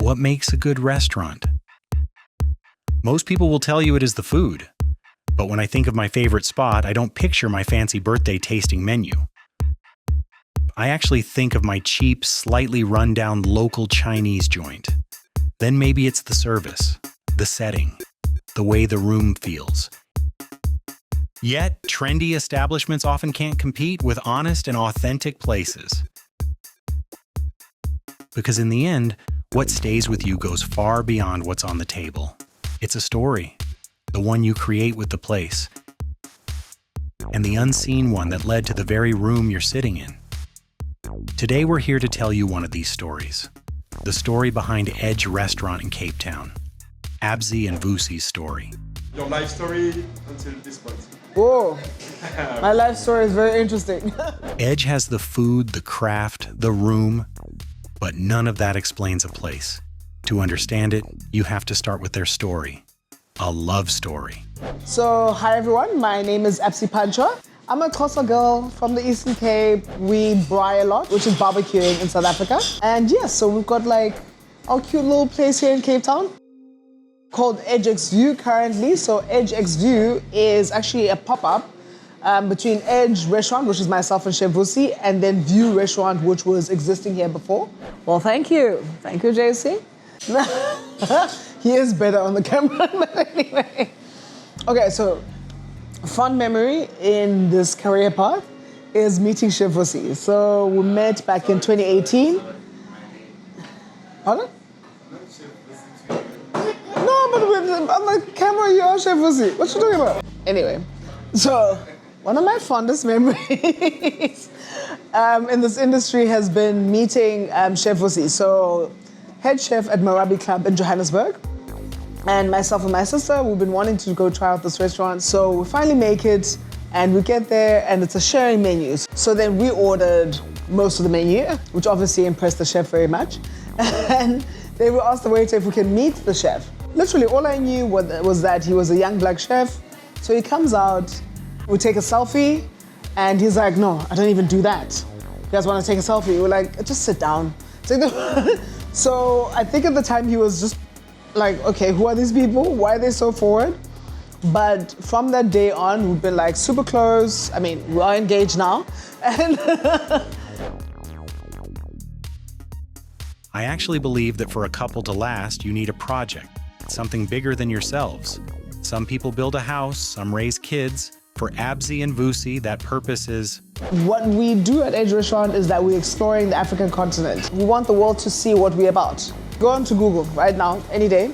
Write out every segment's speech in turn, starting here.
What makes a good restaurant? Most people will tell you it is the food. But when I think of my favorite spot, I don't picture my fancy birthday tasting menu. I actually think of my cheap, slightly run-down local Chinese joint. Then maybe it's the service, the setting, the way the room feels. Yet, trendy establishments often can't compete with honest and authentic places. Because in the end, what stays with you goes far beyond what's on the table. It's a story, the one you create with the place, and the unseen one that led to the very room you're sitting in. Today we're here to tell you one of these stories, the story behind Edge Restaurant in Cape Town, Absie and Vusi's story. Your life story until this point. Whoa, my life story is very interesting. Edge has the food, the craft, the room, but none of that explains a place. To understand it, you have to start with their story, a love story. So, hi everyone, my name is Absie Psanthwa. I'm a Xhosa girl from the Eastern Cape. We braai a lot, which is barbecuing in South Africa. And yeah, so we've got like our cute little place here in Cape Town called Edge X View currently. So Edge X View is actually a pop-up between Edge Restaurant, which is myself and Chef Vusi, and then View Restaurant, which was existing here before. Well, thank you. Thank you, JC. He is better on the camera, but anyway. Okay, so fun memory in this career path is meeting Chef Vusi. So we met back in 2018. Pardon? No, but on the camera you are Chef Vusi. What you talking about? Anyway, so one of my fondest memories in this industry has been meeting Chef Vusi. So head chef at Malawi Club in Johannesburg. And myself and my sister, we've been wanting to go try out this restaurant. So we finally make it and we get there and it's a sharing menu. So then we ordered most of the menu, which obviously impressed the chef very much. And they will ask the waiter if we can meet the chef. Literally all I knew was that he was a young black chef. So he comes out, we take a selfie and he's like, no, I don't even do that. You guys want to take a selfie? We're like, just sit down. So I think at the time he was just like, okay, who are these people? Why are they so forward? But from that day on, we've been like super close. I mean, we are engaged now. And I actually believe that for a couple to last, you need a project, something bigger than yourselves. Some people build a house, some raise kids. For Absie and Vusi, that purpose is... What we do at Edge Restaurant is that we're exploring the African continent. We want the world to see what we're about. Go on to Google right now, any day.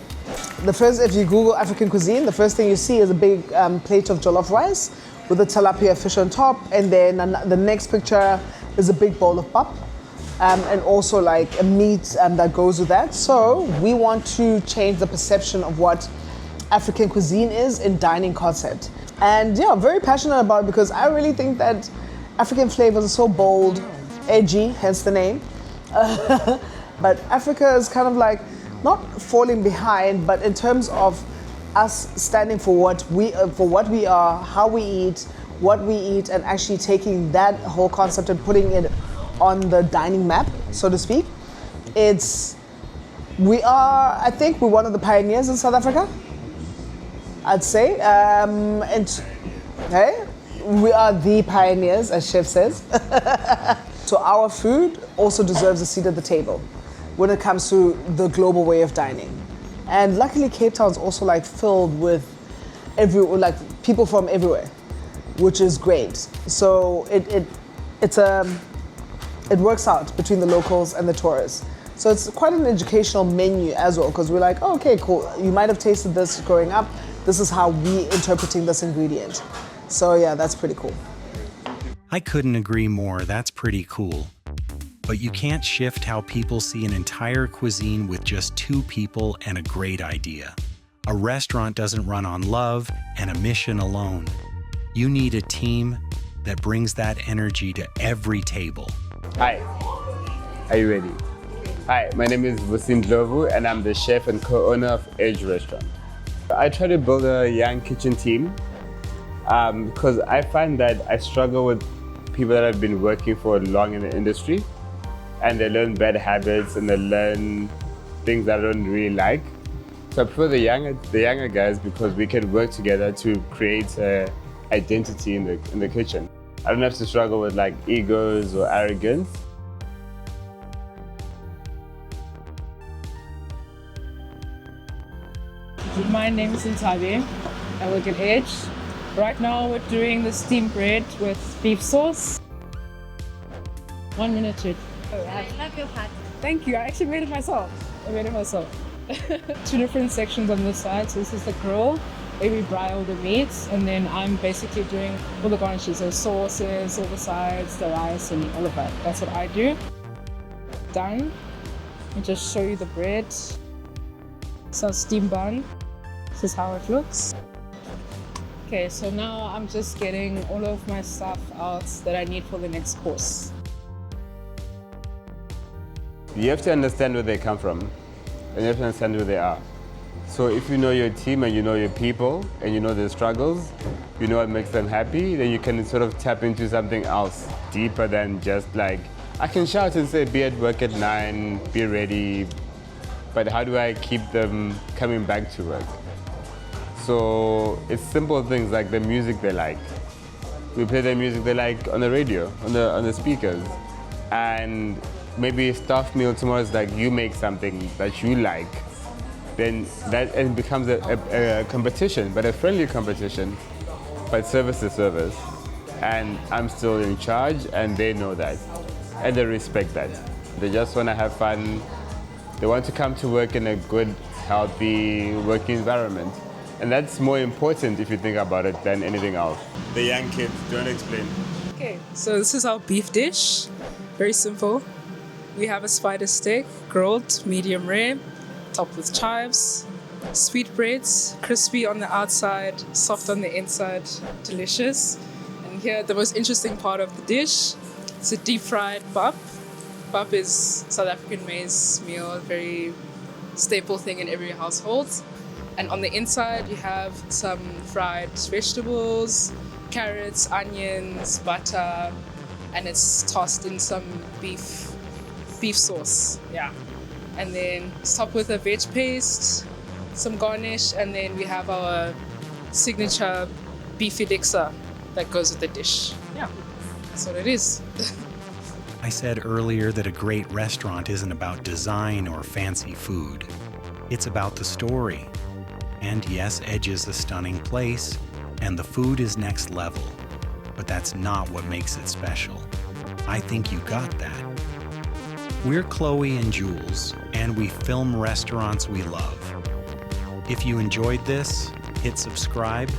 If you Google African cuisine, the first thing you see is a big plate of jollof rice with a tilapia fish on top, and then the next picture is a big bowl of pap, and also like a meat that goes with that. So we want to change the perception of what African cuisine is in dining concept. And yeah, I'm very passionate about it because I really think that African flavors are so bold, edgy, hence the name. But Africa is kind of like not falling behind, but in terms of us standing for what we are, how we eat, what we eat, and actually taking that whole concept and putting it on the dining map, so to speak. I think we're one of the pioneers in South Africa, I'd say. We are the pioneers, as Chef says. So our food also deserves a seat at the table when it comes to the global way of dining. And luckily Cape Town's also like filled with people from everywhere, which is great. So it works out between the locals and the tourists. So it's quite an educational menu as well, because we're like, oh, okay, cool. You might have tasted this growing up. This is how we interpreting this ingredient. So yeah, that's pretty cool. I couldn't agree more, that's pretty cool. But you can't shift how people see an entire cuisine with just two people and a great idea. A restaurant doesn't run on love and a mission alone. You need a team that brings that energy to every table. Hi, are you ready? Hi, my name is Vusi Ndlovu and I'm the chef and co-owner of Edge Restaurant. I try to build a young kitchen team because I find that I struggle with people that have been working for long in the industry, and they learn bad habits and they learn things that I don't really like. So I prefer the younger guys because we can work together to create a identity in the kitchen. I don't have to struggle with like egos or arrogance. My name is Ndlovu. I work at Edge. Right now we're doing the steamed bread with beef sauce. 1 minute to. I love your hat. Thank you. I actually made it myself. Two different sections on this side. So this is the grill, where we fry all the meats, and then I'm basically doing all the garnishes, so sauces, all the sides, the rice, and all of that. That's what I do. Done. I'll just show you the bread. So steam bun. This is how it looks. Okay, so now I'm just getting all of my stuff out that I need for the next course. You have to understand where they come from, and you have to understand where they are. So if you know your team and you know your people and you know their struggles, you know what makes them happy, then you can sort of tap into something else deeper than just like, I can shout and say, be at work at 9, be ready, but how do I keep them coming back to work? So it's simple things like the music they like. We play the music they like on the radio, on the speakers. And maybe staff meal tomorrow is like you make something that you like. Then that it becomes a competition, but a friendly competition, but service to service. And I'm still in charge and they know that. And they respect that. They just want to have fun. They want to come to work in a good, healthy working environment. And that's more important if you think about it than anything else. The young kids, don't explain. Okay, so this is our beef dish. Very simple. We have a spider steak, grilled, medium rare, topped with chives, sweetbreads, crispy on the outside, soft on the inside, delicious. And here, the most interesting part of the dish, it's a deep fried pap. Pap is South African maize meal, a very staple thing in every household. And on the inside, you have some fried vegetables, carrots, onions, butter, and it's tossed in some beef sauce. Yeah. And then it's topped with a veg paste, some garnish, and then we have our signature beef elixir that goes with the dish. Yeah, that's what it is. I said earlier that a great restaurant isn't about design or fancy food. It's about the story. And yes, Edge is a stunning place, and the food is next level. But that's not what makes it special. I think you got that. We're Chloe and Jules, and we film restaurants we love. If you enjoyed this, hit subscribe.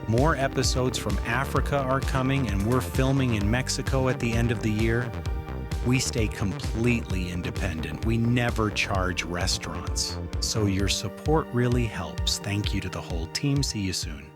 More episodes from Africa are coming, and we're filming in Mexico at the end of the year. We stay completely independent. We never charge restaurants. So your support really helps. Thank you to the whole team. See you soon.